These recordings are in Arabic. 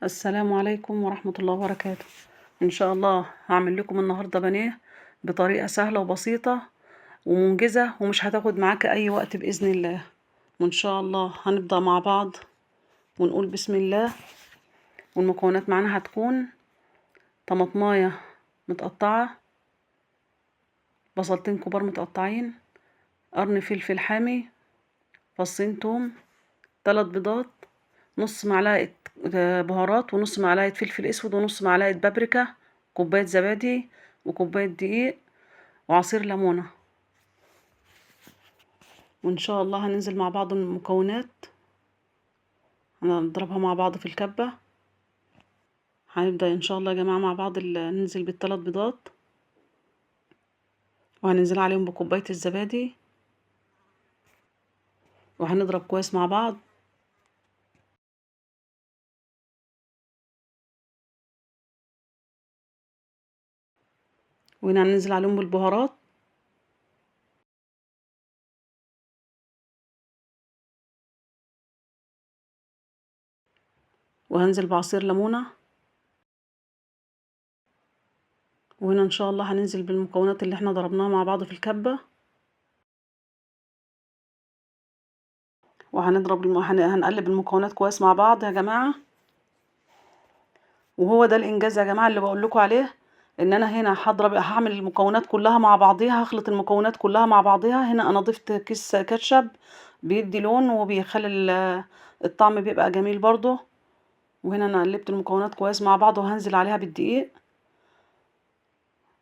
السلام عليكم ورحمة الله وبركاته. إن شاء الله هعمل لكم النهاردة بانيه بطريقة سهلة وبسيطة ومنجزة ومش هتاخد معاك أي وقت بإذن الله. وإن شاء الله هنبدأ مع بعض ونقول بسم الله. والمكونات معانا هتكون طماطماية متقطعة، بصلتين كبار متقطعين، قرن فلفل حامي، فصين توم، 3 بيضات، نص معلقة بهارات، ونص معلقة فلفل اسود، ونص معلقة بابريكا، كوباية زبادي، وكوباية دقيق، وعصير ليمونة. وان شاء الله هننزل مع بعض المكونات، هنضربها مع بعض في الكبة. هنبدأ ان شاء الله يا جماعة مع بعض ننزل بالثلاث بيضات، وهننزل عليهم بكوباية الزبادي، وهنضرب كويس مع بعض. وهنا هننزل عليهم بالبهارات، وهنزل بعصير ليمونة. وهنا ان شاء الله هننزل بالمكونات اللي احنا ضربناها مع بعض في الكبة، هنقلب المكونات كويس مع بعض يا جماعة. وهو ده الانجاز يا جماعة اللي بقول لكم عليه، ان انا هنا هعمل المكونات كلها مع بعضيها، هخلط المكونات كلها مع بعضيها. هنا انا ضفت كيس كاتشب بيدي لون وبيخلي الطعم بيبقى جميل برضو. وهنا انا قلبت المكونات كويس مع بعض، وهنزل عليها بالدقيق.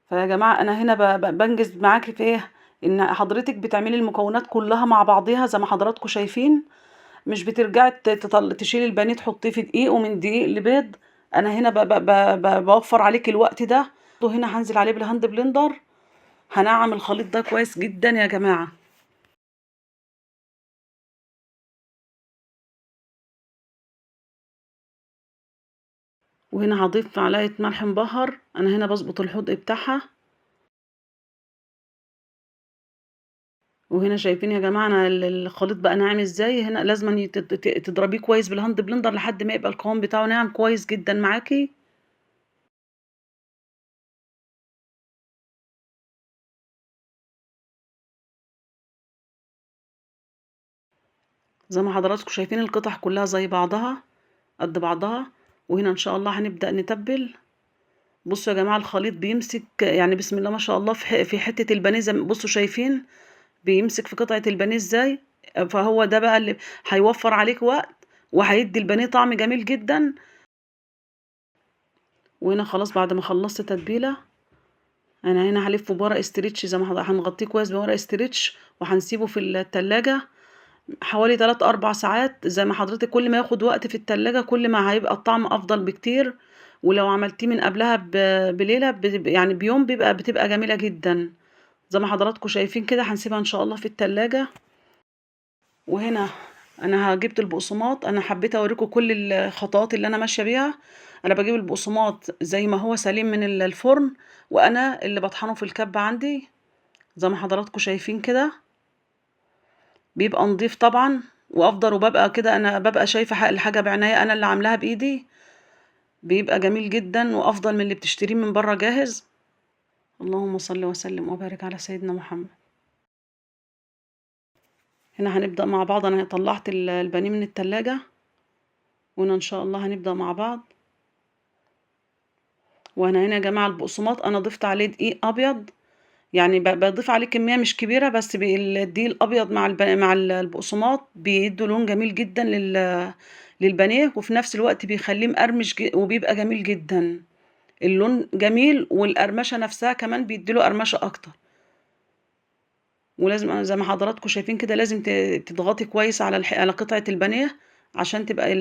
فيا جماعة انا هنا بنجز معاكي في ايه، ان حضرتك بتعملي المكونات كلها مع بعضيها زي ما حضراتكم شايفين، مش بترجعي تشيلي البانيه تحطيه في دقيق ومن دقيق لبيض. انا هنا بوفر عليك الوقت ده. وهنا هنزل عليه بالهاند بلندر، هنعمل الخليط ده كويس جدا يا جماعة. وهنا هضيف معلقة ملح مبهر، انا هنا بظبط الحدق بتاعها. وهنا شايفين يا جماعة انا الخليط بقى ناعم ازاي. هنا لازم تضربيه كويس بالهاند بلندر لحد ما يبقى القوام بتاعه ناعم كويس جدا معاكي. زي ما حضراتكم شايفين القطع كلها زي بعضها، قد بعضها. وهنا ان شاء الله هنبدأ نتبل. بصوا يا جماعة الخليط بيمسك يعني بسم الله ما شاء الله في حتة البانيه، زي بصوا شايفين بيمسك في قطعة البانيه ازاي. فهو ده بقى اللي هيوفر عليك وقت، وهيدي البانيه طعم جميل جدا. وهنا خلاص بعد ما خلصت تتبيلة، انا هنا هلفه بورق استريتش، زي ما هنغطيه كويس بورق استريتش، وهنسيبه في التلاجة حوالي 3 4 ساعات. زي ما حضرتك كل ما ياخد وقت في التلاجة كل ما هيبقى الطعم افضل بكتير. ولو عملتيه من قبلها بليلة يعني بيوم بتبقى جميلة جدا. زي ما حضراتكم شايفين كده هنسيبها ان شاء الله في التلاجة. وهنا انا جبت البقسماط، انا حبيت اوريكم كل الخطوات اللي انا ماشيه بيها. انا بجيب البقسماط زي ما هو سليم من الفرن، وانا اللي بطحنه في الكبة عندي زي ما حضراتكم شايفين كده. بيبقى نضيف طبعا وافضل، وببقى كده انا ببقى شايفه الحاجه بعناية، انا اللي عاملاها بايدي. بيبقى جميل جدا وافضل من اللي بتشتريه من بره جاهز. اللهم صل وسلم وبارك على سيدنا محمد. هنا هنبدأ مع بعض. انا طلعت البانيه من التلاجة، وهنا ان شاء الله هنبدأ مع بعض. وانا هنا يا جماعة البقسماط انا ضفت عليه دقيق ابيض، يعني بضيف عليه كمية مش كبيرة، بس الدقيق الابيض مع البقسماط بيدوا لون جميل جدا للبانيه، وفي نفس الوقت بيخليه مقرمش وبيبقى جميل جدا. اللون جميل، والقرمشة نفسها كمان بيديله قرمشة اكتر. ولازم زي ما حضراتكم شايفين كده لازم تضغطي كويس على قطعة البانيه عشان تبقى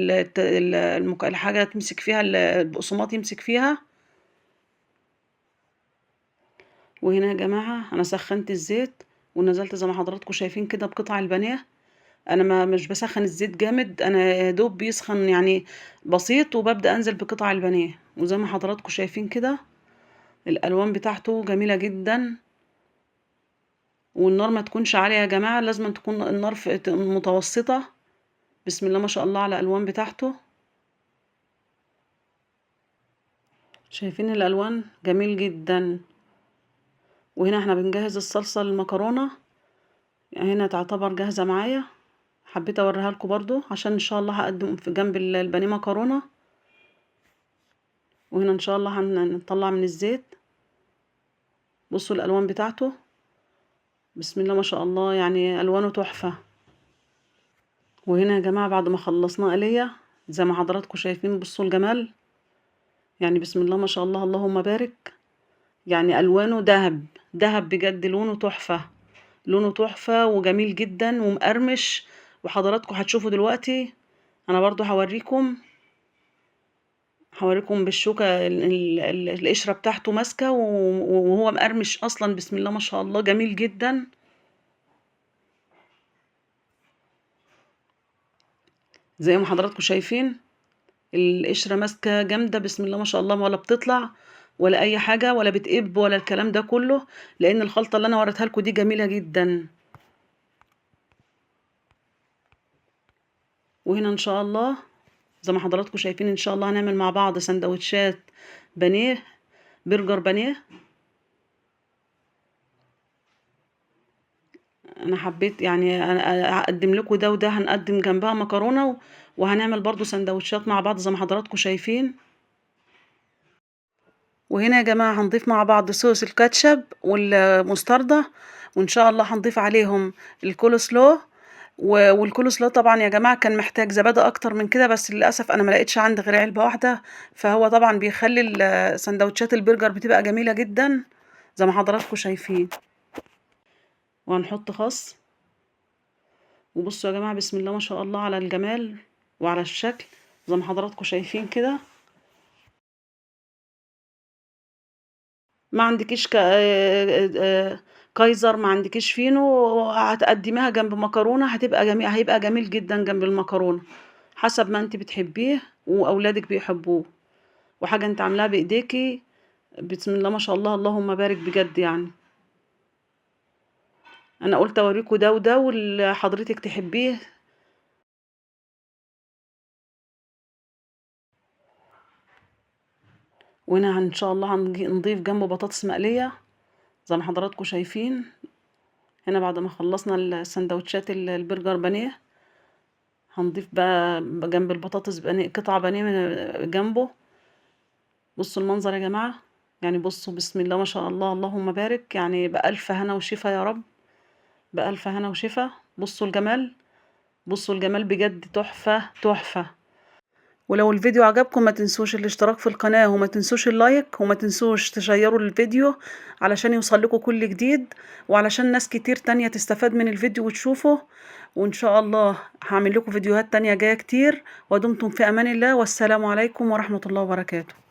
الحاجة تمسك فيها، البقسماط يمسك فيها. وهنا يا جماعة انا سخنت الزيت، ونزلت زي ما حضراتكم شايفين كده بقطع البانيه. انا ما مش بسخن الزيت جامد، انا يا دوب بيسخن يعني بسيط، وببدأ انزل بقطع البانيه. وزي ما حضراتكم شايفين كده الالوان بتاعته جميلة جدا. والنار ما تكونش عالية يا جماعة، لازم تكون النار متوسطة. بسم الله ما شاء الله على الالوان بتاعته. شايفين الالوان جميل جدا. وهنا احنا بنجهز الصلصة للمكرونة، هنا تعتبر جاهزة معايا. حبيت اوريها لكم برضو عشان ان شاء الله هقدم في جنب البانيه مكرونة. وهنا ان شاء الله هنطلع من الزيت. بصوا الالوان بتاعته، بسم الله ما شاء الله، يعني الوانه تحفة. وهنا يا جماعة بعد ما خلصنا قلية زي ما حضراتكم شايفين، بصوا الجمال، يعني بسم الله ما شاء الله اللهم بارك. يعني الوانه دهب دهب بجد، لونه تحفة، لونه تحفة وجميل جدا ومقرمش. وحضراتكم هتشوفوا دلوقتي. انا برضو هوريكم بالشوكة القشرة بتاعته ماسكة وهو مقرمش اصلا، بسم الله ما شاء الله جميل جدا. زي ما حضراتكم شايفين القشرة ماسكة جامدة، بسم الله ما شاء الله، ولا بتطلع ولا اي حاجة ولا بتقب ولا الكلام ده كله، لان الخلطة اللي انا وريتها لكم دي جميلة جدا. وهنا ان شاء الله زي ما حضراتكم شايفين ان شاء الله هنعمل مع بعض سندوتشات بانيه، برجر بانيه. انا حبيت يعني انا اقدم لكم ده وده، هنقدم جنبها مكرونة وهنعمل برضو سندوتشات مع بعض زي ما حضراتكم شايفين. وهنا يا جماعة هنضيف مع بعض صوص الكاتشب والمستردة، وان شاء الله هنضيف عليهم الكول سلو. والكول سلو طبعا يا جماعة كان محتاج زبادي اكتر من كده، بس للاسف انا ما لقيتش عندي غير علبة واحدة. فهو طبعا بيخلي سندوتشات البرجر بتبقى جميلة جدا زي ما حضراتكم شايفين. وهنحط خس. وبصوا يا جماعة بسم الله ما شاء الله على الجمال وعلى الشكل زي ما حضراتكم شايفين كده. ما عندكيش كايزر، ما عندكيش فينو، هتقدميها جنب مكرونة هتبقى جميل، هيبقى جميل جدا جنب المكرونة حسب ما انت بتحبيه واولادك بيحبوه، وحاجة انت عاملاها بايديكي، بسم الله ما شاء الله اللهم بارك بجد يعني. انا قلت اوريكم ده وده واللي حضرتك تحبيه. وهنا ان شاء الله هنضيف جنبه بطاطس مقلية زي ما حضراتكم شايفين. هنا بعد ما خلصنا السندوتشات البرجر بانيه، هنضيف بقى جنب البطاطس بانيه قطع بانيه جنبه. بصوا المنظر يا جماعة، يعني بصوا بسم الله ما شاء الله اللهم بارك، يعني بألف هنا وشفا يا رب، بألف هنا وشفا. بصوا الجمال، بصوا الجمال بجد تحفة تحفة. ولو الفيديو عجبكم ما تنسوش الاشتراك في القناة، وما تنسوش اللايك، وما تنسوش تشيروا الفيديو علشان يوصل لكم كل جديد، وعلشان ناس كتير تانية تستفاد من الفيديو وتشوفه. وإن شاء الله هعمل لكم فيديوهات تانية جاية كتير. ودمتم في أمان الله، والسلام عليكم ورحمة الله وبركاته.